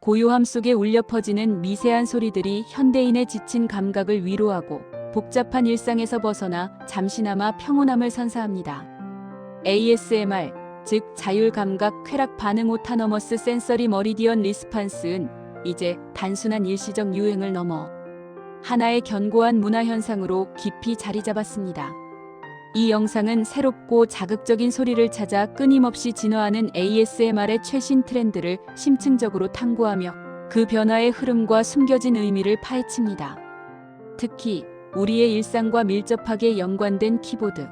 고요함 속에 울려 퍼지는 미세한 소리들이 현대인의 지친 감각을 위로하고 복잡한 일상에서 벗어나 잠시나마 평온함을 선사합니다. ASMR, 즉 자율감각 쾌락 반응 오타너머스 센서리 머리디언 리스판스는 이제 단순한 일시적 유행을 넘어 하나의 견고한 문화 현상으로 깊이 자리 잡았습니다. 이 영상은 새롭고 자극적인 소리를 찾아 끊임없이 진화하는 ASMR의 최신 트렌드를 심층적으로 탐구하며 그 변화의 흐름과 숨겨진 의미를 파헤칩니다. 특히 우리의 일상과 밀접하게 연관된 키보드,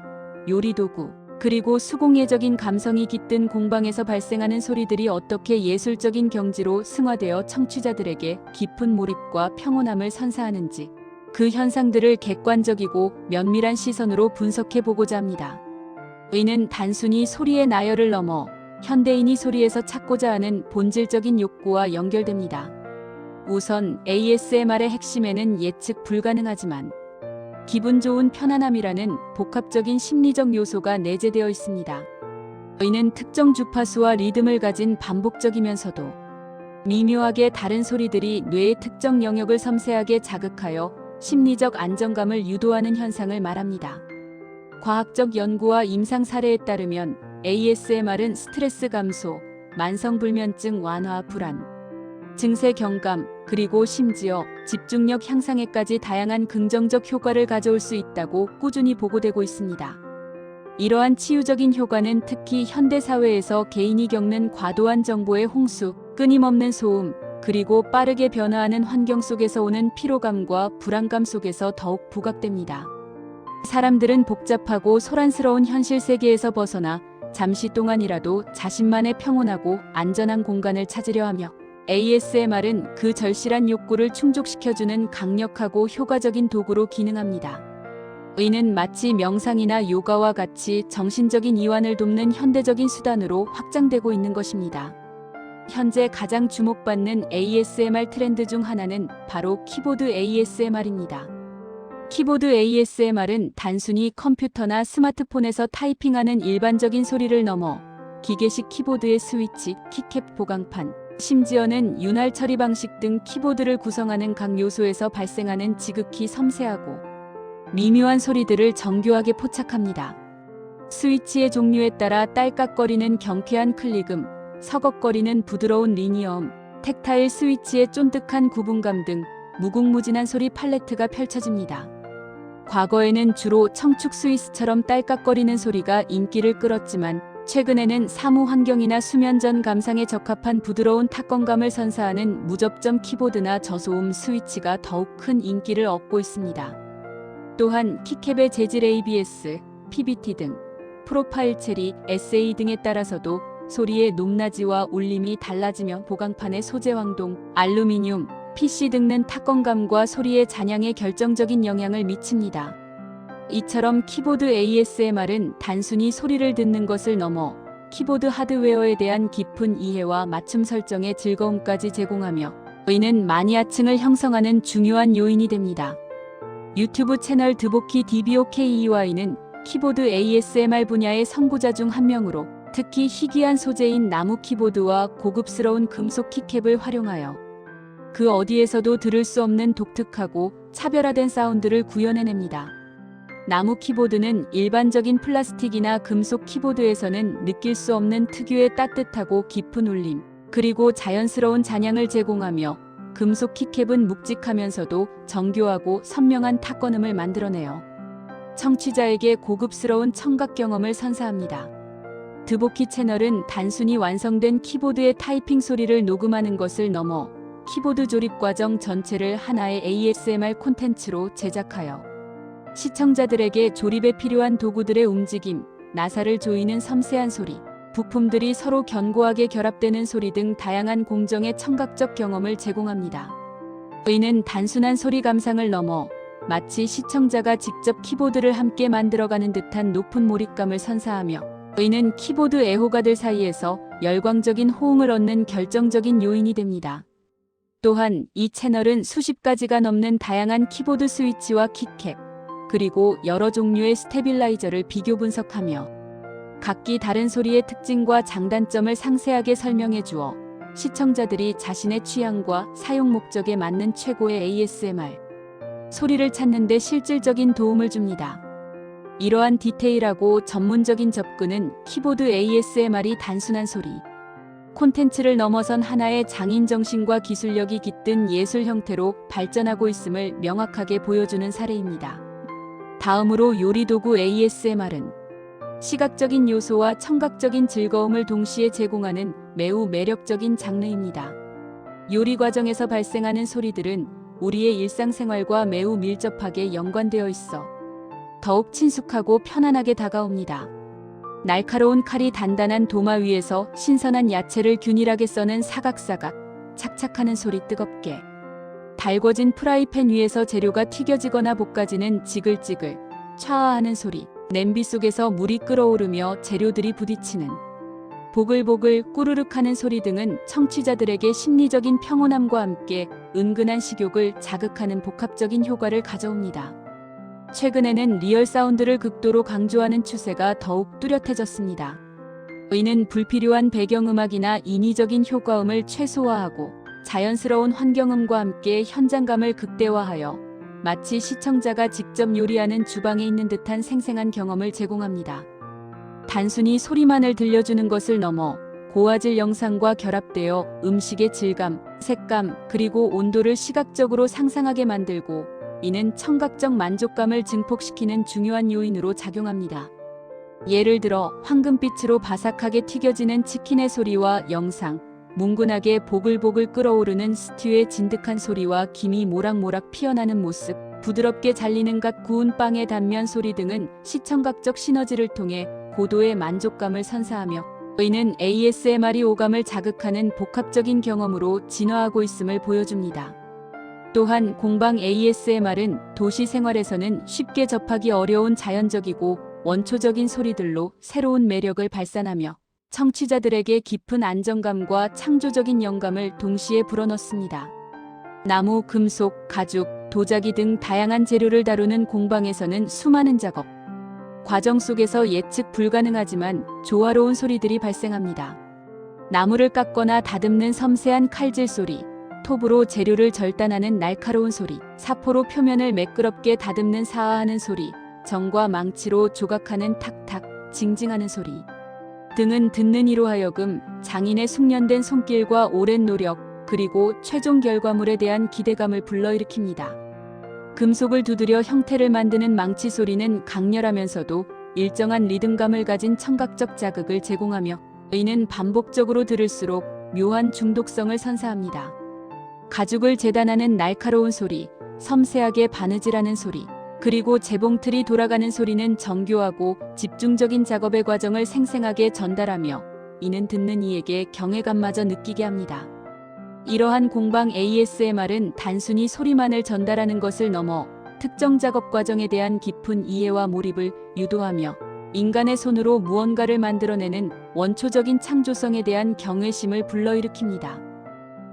요리 도구, 그리고 수공예적인 감성이 깃든 공방에서 발생하는 소리들이 어떻게 예술적인 경지로 승화되어 청취자들에게 깊은 몰입과 평온함을 선사하는지, 그 현상들을 객관적이고 면밀한 시선으로 분석해 보고자 합니다. 이는 단순히 소리의 나열을 넘어 현대인이 소리에서 찾고자 하는 본질적인 욕구와 연결됩니다. 우선 ASMR의 핵심에는 예측 불가능하지만 기분 좋은 편안함이라는 복합적인 심리적 요소가 내재되어 있습니다. 이는 특정 주파수와 리듬을 가진 반복적이면서도 미묘하게 다른 소리들이 뇌의 특정 영역을 섬세하게 자극하여 심리적 안정감을 유도하는 현상을 말합니다. 과학적 연구와 임상 사례에 따르면 ASMR은 스트레스 감소, 만성불면증 완화 불안, 증세 경감, 그리고 심지어 집중력 향상에까지 다양한 긍정적 효과를 가져올 수 있다고 꾸준히 보고되고 있습니다. 이러한 치유적인 효과는 특히 현대사회에서 개인이 겪는 과도한 정보의 홍수, 끊임없는 소음, 그리고 빠르게 변화하는 환경 속에서 오는 피로감과 불안감 속에서 더욱 부각됩니다. 사람들은 복잡하고 소란스러운 현실 세계에서 벗어나 잠시 동안이라도 자신만의 평온하고 안전한 공간을 찾으려 하며 ASMR은 그 절실한 욕구를 충족시켜주는 강력하고 효과적인 도구로 기능합니다. 이는 마치 명상이나 요가와 같이 정신적인 이완을 돕는 현대적인 수단으로 확장되고 있는 것입니다. 현재 가장 주목받는 ASMR 트렌드 중 하나는 바로 키보드 ASMR입니다. 키보드 ASMR은 단순히 컴퓨터나 스마트폰에서 타이핑하는 일반적인 소리를 넘어 기계식 키보드의 스위치, 키캡 보강판, 심지어는 윤활 처리 방식 등 키보드를 구성하는 각 요소에서 발생하는 지극히 섬세하고 미묘한 소리들을 정교하게 포착합니다. 스위치의 종류에 따라 딸깍거리는 경쾌한 클릭음, 서걱거리는 부드러운 리니어음, 텍타일 스위치의 쫀득한 구분감 등 무궁무진한 소리 팔레트가 펼쳐집니다. 과거에는 주로 청축 스위스처럼 딸깍거리는 소리가 인기를 끌었지만 최근에는 사무 환경이나 수면 전 감상에 적합한 부드러운 타건감을 선사하는 무접점 키보드나 저소음 스위치가 더욱 큰 인기를 얻고 있습니다. 또한 키캡의 재질 ABS, PBT 등 프로파일 체리, SA 등에 따라서도 소리의 높낮이와 울림이 달라지며 보강판의 소재 황동, 알루미늄, PC 등은 타건감과 소리의 잔향에 결정적인 영향을 미칩니다. 이처럼 키보드 ASMR은 단순히 소리를 듣는 것을 넘어 키보드 하드웨어에 대한 깊은 이해와 맞춤 설정의 즐거움까지 제공하며 이는 마니아층을 형성하는 중요한 요인이 됩니다. 유튜브 채널 드보키 DBOKEY는 키보드 ASMR 분야의 선구자 중 한 명으로 특히 희귀한 소재인 나무 키보드와 고급스러운 금속 키캡을 활용하여 그 어디에서도 들을 수 없는 독특하고 차별화된 사운드를 구현해냅니다. 나무 키보드는 일반적인 플라스틱이나 금속 키보드에서는 느낄 수 없는 특유의 따뜻하고 깊은 울림, 그리고 자연스러운 잔향을 제공하며 금속 키캡은 묵직하면서도 정교하고 선명한 타건음을 만들어내요. 청취자에게 고급스러운 청각 경험을 선사합니다. 드보키 채널은 단순히 완성된 키보드의 타이핑 소리를 녹음하는 것을 넘어 키보드 조립 과정 전체를 하나의 ASMR 콘텐츠로 제작하여 시청자들에게 조립에 필요한 도구들의 움직임, 나사를 조이는 섬세한 소리, 부품들이 서로 견고하게 결합되는 소리 등 다양한 공정의 청각적 경험을 제공합니다. 이는 단순한 소리 감상을 넘어 마치 시청자가 직접 키보드를 함께 만들어가는 듯한 높은 몰입감을 선사하며 이는 키보드 애호가들 사이에서 열광적인 호응을 얻는 결정적인 요인이 됩니다. 또한 이 채널은 수십 가지가 넘는 다양한 키보드 스위치와 키캡, 그리고 여러 종류의 스테빌라이저를 비교 분석하며 각기 다른 소리의 특징과 장단점을 상세하게 설명해 주어 시청자들이 자신의 취향과 사용 목적에 맞는 최고의 ASMR 소리를 찾는 데 실질적인 도움을 줍니다. 이러한 디테일하고 전문적인 접근은 키보드 ASMR이 단순한 소리, 콘텐츠를 넘어선 하나의 장인 정신과 기술력이 깃든 예술 형태로 발전하고 있음을 명확하게 보여주는 사례입니다. 다음으로 요리도구 ASMR은 시각적인 요소와 청각적인 즐거움을 동시에 제공하는 매우 매력적인 장르입니다. 요리 과정에서 발생하는 소리들은 우리의 일상생활과 매우 밀접하게 연관되어 있어 더욱 친숙하고 편안하게 다가옵니다. 날카로운 칼이 단단한 도마 위에서 신선한 야채를 균일하게 써는 사각사각, 착착하는 소리 뜨겁게. 달궈진 프라이팬 위에서 재료가 튀겨지거나 볶아지는 지글지글, 촤아하는 소리. 냄비 속에서 물이 끓어오르며 재료들이 부딪히는 보글보글 꾸르륵 하는 소리 등은 청취자들에게 심리적인 평온함과 함께 은근한 식욕을 자극하는 복합적인 효과를 가져옵니다. 최근에는 리얼 사운드를 극도로 강조하는 추세가 더욱 뚜렷해졌습니다. 이는 불필요한 배경음악이나 인위적인 효과음을 최소화하고 자연스러운 환경음과 함께 현장감을 극대화하여 마치 시청자가 직접 요리하는 주방에 있는 듯한 생생한 경험을 제공합니다. 단순히 소리만을 들려주는 것을 넘어 고화질 영상과 결합되어 음식의 질감, 색감, 그리고 온도를 시각적으로 상상하게 만들고 이는 청각적 만족감을 증폭시키는 중요한 요인으로 작용합니다. 예를 들어 황금빛으로 바삭하게 튀겨지는 치킨의 소리와 영상, 뭉근하게 보글보글 끓어오르는 스튜의 진득한 소리와 김이 모락모락 피어나는 모습, 부드럽게 잘리는 갓 구운 빵의 단면 소리 등은 시청각적 시너지를 통해 고도의 만족감을 선사하며 이는 ASMR이 오감을 자극하는 복합적인 경험으로 진화하고 있음을 보여줍니다. 또한 공방 ASMR은 도시 생활에서는 쉽게 접하기 어려운 자연적이고 원초적인 소리들로 새로운 매력을 발산하며 청취자들에게 깊은 안정감과 창조적인 영감을 동시에 불어넣습니다. 나무, 금속, 가죽, 도자기 등 다양한 재료를 다루는 공방에서는 수많은 작업 과정 속에서 예측 불가능하지만 조화로운 소리들이 발생합니다. 나무를 깎거나 다듬는 섬세한 칼질 소리, 톱으로 재료를 절단하는 날카로운 소리, 사포로 표면을 매끄럽게 다듬는 사아하는 소리, 정과 망치로 조각하는 탁탁, 징징하는 소리 등은 듣는 이로 하여금 장인의 숙련된 손길과 오랜 노력, 그리고 최종 결과물에 대한 기대감을 불러일으킵니다. 금속을 두드려 형태를 만드는 망치 소리는 강렬하면서도 일정한 리듬감을 가진 청각적 자극을 제공하며 이는 반복적으로 들을수록 묘한 중독성을 선사합니다. 가죽을 재단하는 날카로운 소리, 섬세하게 바느질하는 소리, 그리고 재봉틀이 돌아가는 소리는 정교하고 집중적인 작업의 과정을 생생하게 전달하며 이는 듣는 이에게 경외감마저 느끼게 합니다. 이러한 공방 ASMR은 단순히 소리만을 전달하는 것을 넘어 특정 작업 과정에 대한 깊은 이해와 몰입을 유도하며 인간의 손으로 무언가를 만들어내는 원초적인 창조성에 대한 경외심을 불러일으킵니다.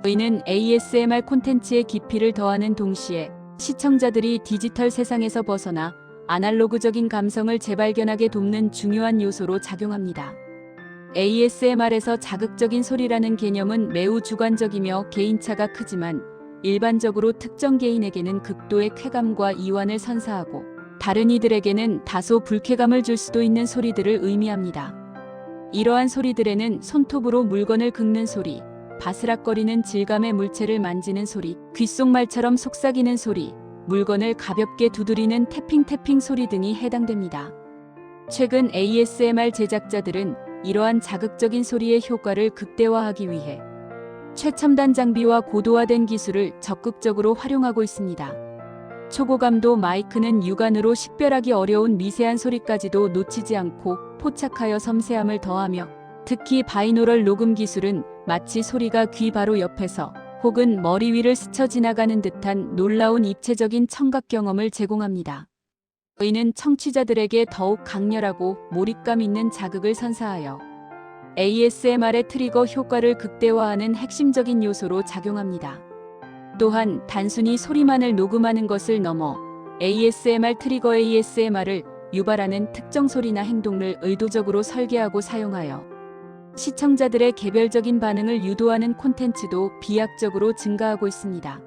이는 ASMR 콘텐츠의 깊이를 더하는 동시에 시청자들이 디지털 세상에서 벗어나 아날로그적인 감성을 재발견하게 돕는 중요한 요소로 작용합니다. ASMR에서 자극적인 소리라는 개념은 매우 주관적이며 개인차가 크지만 일반적으로 특정 개인에게는 극도의 쾌감과 이완을 선사하고 다른 이들에게는 다소 불쾌감을 줄 수도 있는 소리들을 의미합니다. 이러한 소리들에는 손톱으로 물건을 긁는 소리, 바스락거리는 질감의 물체를 만지는 소리, 귓속말처럼 속삭이는 소리, 물건을 가볍게 두드리는 태핑 소리 등이 해당됩니다. 최근 ASMR 제작자들은 이러한 자극적인 소리의 효과를 극대화하기 위해 최첨단 장비와 고도화된 기술을 적극적으로 활용하고 있습니다. 초고감도 마이크는 육안으로 식별하기 어려운 미세한 소리까지도 놓치지 않고 포착하여 섬세함을 더하며 특히 바이노럴 녹음 기술은 마치 소리가 귀 바로 옆에서 혹은 머리 위를 스쳐 지나가는 듯한 놀라운 입체적인 청각 경험을 제공합니다. 이는 청취자들에게 더욱 강렬하고 몰입감 있는 자극을 선사하여 ASMR의 트리거 효과를 극대화하는 핵심적인 요소로 작용합니다. 또한 단순히 소리만을 녹음하는 것을 넘어 ASMR 트리거 ASMR을 유발하는 특정 소리나 행동을 의도적으로 설계하고 사용하여 시청자들의 개별적인 반응을 유도하는 콘텐츠도 비약적으로 증가하고 있습니다.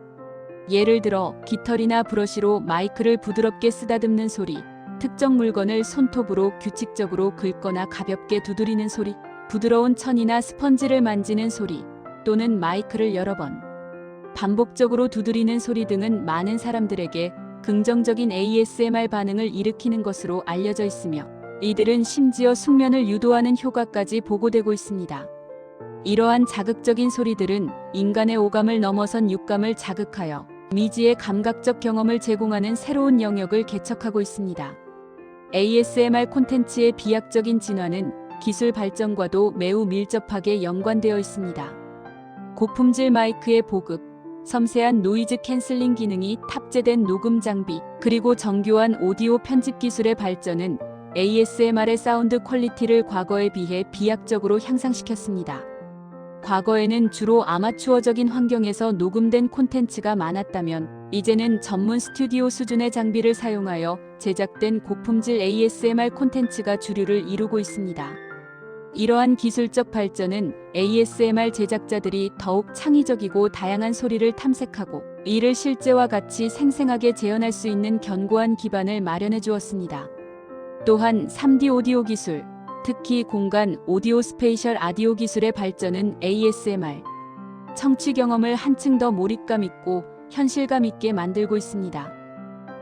예를 들어 깃털이나 브러쉬로 마이크를 부드럽게 쓰다듬는 소리, 특정 물건을 손톱으로 규칙적으로 긁거나 가볍게 두드리는 소리, 부드러운 천이나 스펀지를 만지는 소리, 또는 마이크를 여러 번 반복적으로 두드리는 소리 등은 많은 사람들에게 긍정적인 ASMR 반응을 일으키는 것으로 알려져 있으며 이들은 심지어 숙면을 유도하는 효과까지 보고되고 있습니다. 이러한 자극적인 소리들은 인간의 오감을 넘어선 육감을 자극하여 미지의 감각적 경험을 제공하는 새로운 영역을 개척하고 있습니다. ASMR 콘텐츠의 비약적인 진화는 기술 발전과도 매우 밀접하게 연관되어 있습니다. 고품질 마이크의 보급, 섬세한 노이즈 캔슬링 기능이 탑재된 녹음 장비, 그리고 정교한 오디오 편집 기술의 발전은 ASMR의 사운드 퀄리티를 과거에 비해 비약적으로 향상시켰습니다. 과거에는 주로 아마추어적인 환경에서 녹음된 콘텐츠가 많았다면 이제는 전문 스튜디오 수준의 장비를 사용하여 제작된 고품질 ASMR 콘텐츠가 주류를 이루고 있습니다. 이러한 기술적 발전은 ASMR 제작자들이 더욱 창의적이고 다양한 소리를 탐색하고 이를 실제와 같이 생생하게 재현할 수 있는 견고한 기반을 마련해 주었습니다. 또한 3D 오디오 기술, 특히 공간 오디오 스페이셜 아디오 기술의 발전은 ASMR 청취 경험을 한층 더 몰입감 있고 현실감 있게 만들고 있습니다.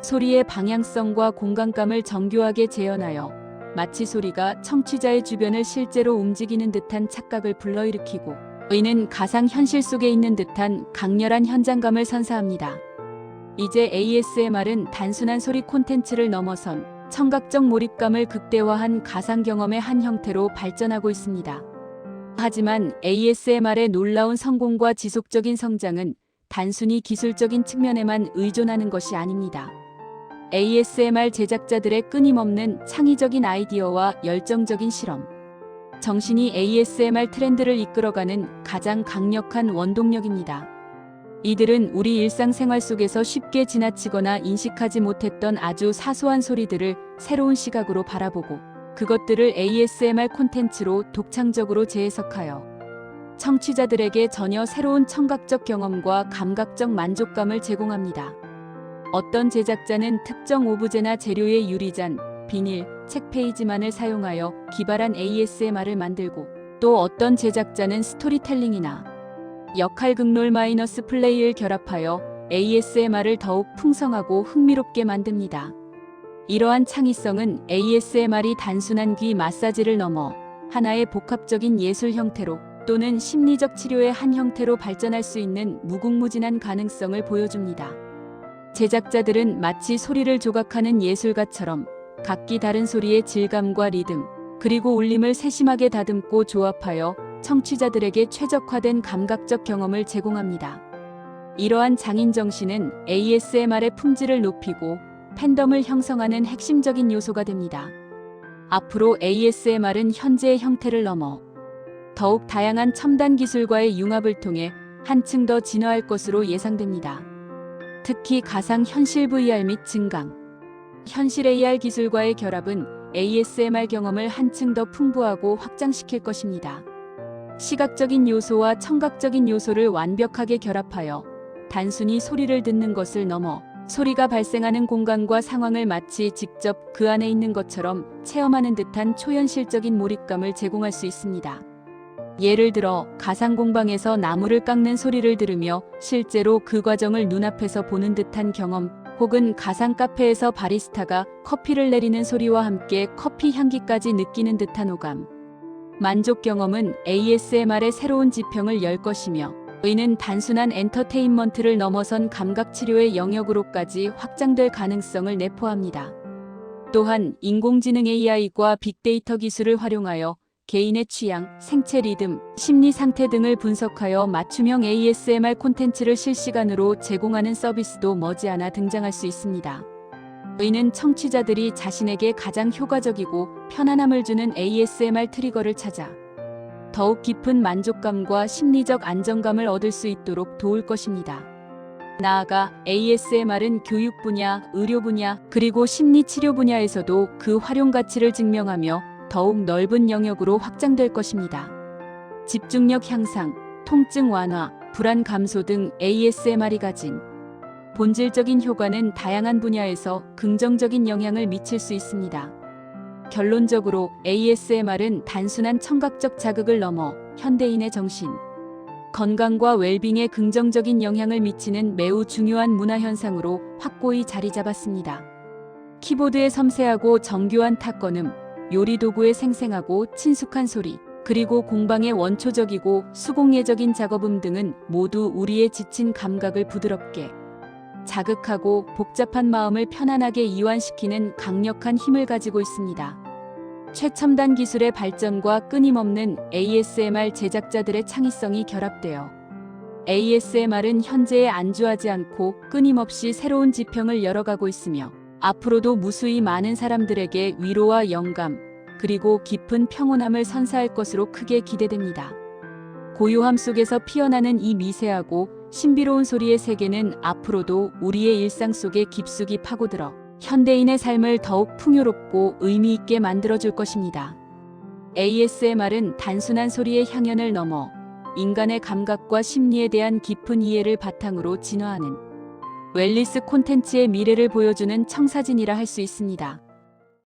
소리의 방향성과 공간감을 정교하게 재현하여 마치 소리가 청취자의 주변을 실제로 움직이는 듯한 착각을 불러일으키고 이는 가상현실 속에 있는 듯한 강렬한 현장감을 선사합니다. 이제 ASMR은 단순한 소리 콘텐츠를 넘어선 청각적 몰입감을 극대화한 가상 경험의 한 형태로 발전하고 있습니다. 하지만 ASMR의 놀라운 성공과 지속적인 성장은 단순히 기술적인 측면에만 의존하는 것이 아닙니다. ASMR 제작자들의 끊임없는 창의적인 아이디어와 열정적인 실험, 정신이 ASMR 트렌드를 이끌어가는 가장 강력한 원동력입니다. 이들은 우리 일상생활 속에서 쉽게 지나치거나 인식하지 못했던 아주 사소한 소리들을 새로운 시각으로 바라보고 그것들을 ASMR 콘텐츠로 독창적으로 재해석하여 청취자들에게 전혀 새로운 청각적 경험과 감각적 만족감을 제공합니다. 어떤 제작자는 특정 오브제나 재료의 유리잔, 비닐, 책 페이지만을 사용하여 기발한 ASMR을 만들고 또 어떤 제작자는 스토리텔링이나 역할 극롤 마이너스 플레이를 결합하여 ASMR을 더욱 풍성하고 흥미롭게 만듭니다. 이러한 창의성은 ASMR이 단순한 귀 마사지를 넘어 하나의 복합적인 예술 형태로 또는 심리적 치료의 한 형태로 발전할 수 있는 무궁무진한 가능성을 보여줍니다. 제작자들은 마치 소리를 조각하는 예술가처럼 각기 다른 소리의 질감과 리듬, 그리고 울림을 세심하게 다듬고 조합하여 청취자들에게 최적화된 감각적 경험을 제공합니다. 이러한 장인 정신은 ASMR의 품질을 높이고 팬덤을 형성하는 핵심적인 요소가 됩니다. 앞으로 ASMR은 현재의 형태를 넘어 더욱 다양한 첨단 기술과의 융합을 통해 한층 더 진화할 것으로 예상됩니다. 특히 가상 현실 VR 및 증강, 현실 AR 기술과의 결합은 ASMR 경험을 한층 더 풍부하고 확장시킬 것입니다. 시각적인 요소와 청각적인 요소를 완벽하게 결합하여 단순히 소리를 듣는 것을 넘어 소리가 발생하는 공간과 상황을 마치 직접 그 안에 있는 것처럼 체험하는 듯한 초현실적인 몰입감을 제공할 수 있습니다. 예를 들어 가상 공방에서 나무를 깎는 소리를 들으며 실제로 그 과정을 눈앞에서 보는 듯한 경험, 혹은 가상 카페에서 바리스타가 커피를 내리는 소리와 함께 커피 향기까지 느끼는 듯한 오감. 만족 경험은 ASMR의 새로운 지평을 열 것이며 이는 단순한 엔터테인먼트를 넘어선 감각치료의 영역으로까지 확장될 가능성을 내포합니다. 또한 인공지능 AI과 빅데이터 기술을 활용하여 개인의 취향, 생체 리듬, 심리 상태 등을 분석하여 맞춤형 ASMR 콘텐츠를 실시간으로 제공하는 서비스도 머지않아 등장할 수 있습니다. 이는 청취자들이 자신에게 가장 효과적이고 편안함을 주는 ASMR 트리거를 찾아 더욱 깊은 만족감과 심리적 안정감을 얻을 수 있도록 도울 것입니다. 나아가 ASMR은 교육 분야, 의료 분야, 그리고 심리치료 분야에서도 그 활용 가치를 증명하며 더욱 넓은 영역으로 확장될 것입니다. 집중력 향상, 통증 완화, 불안 감소 등 ASMR이 가진 본질적인 효과는 다양한 분야에서 긍정적인 영향을 미칠 수 있습니다. 결론적으로 ASMR은 단순한 청각적 자극을 넘어 현대인의 정신, 건강과 웰빙에 긍정적인 영향을 미치는 매우 중요한 문화 현상으로 확고히 자리 잡았습니다. 키보드의 섬세하고 정교한 타건음, 요리 도구의 생생하고 친숙한 소리, 그리고 공방의 원초적이고 수공예적인 작업음 등은 모두 우리의 지친 감각을 부드럽게 자극하고 복잡한 마음을 편안하게 이완시키는 강력한 힘을 가지고 있습니다. 최첨단 기술의 발전과 끊임없는 ASMR 제작자들의 창의성이 결합되어 ASMR은 현재에 안주하지 않고 끊임없이 새로운 지평을 열어가고 있으며 앞으로도 무수히 많은 사람들에게 위로와 영감, 그리고 깊은 평온함을 선사할 것으로 크게 기대됩니다. 고요함 속에서 피어나는 이 미세하고 신비로운 소리의 세계는 앞으로도 우리의 일상 속에 깊숙이 파고들어 현대인의 삶을 더욱 풍요롭고 의미 있게 만들어줄 것입니다. ASMR은 단순한 소리의 향연을 넘어 인간의 감각과 심리에 대한 깊은 이해를 바탕으로 진화하는 웰니스 콘텐츠의 미래를 보여주는 청사진이라 할 수 있습니다.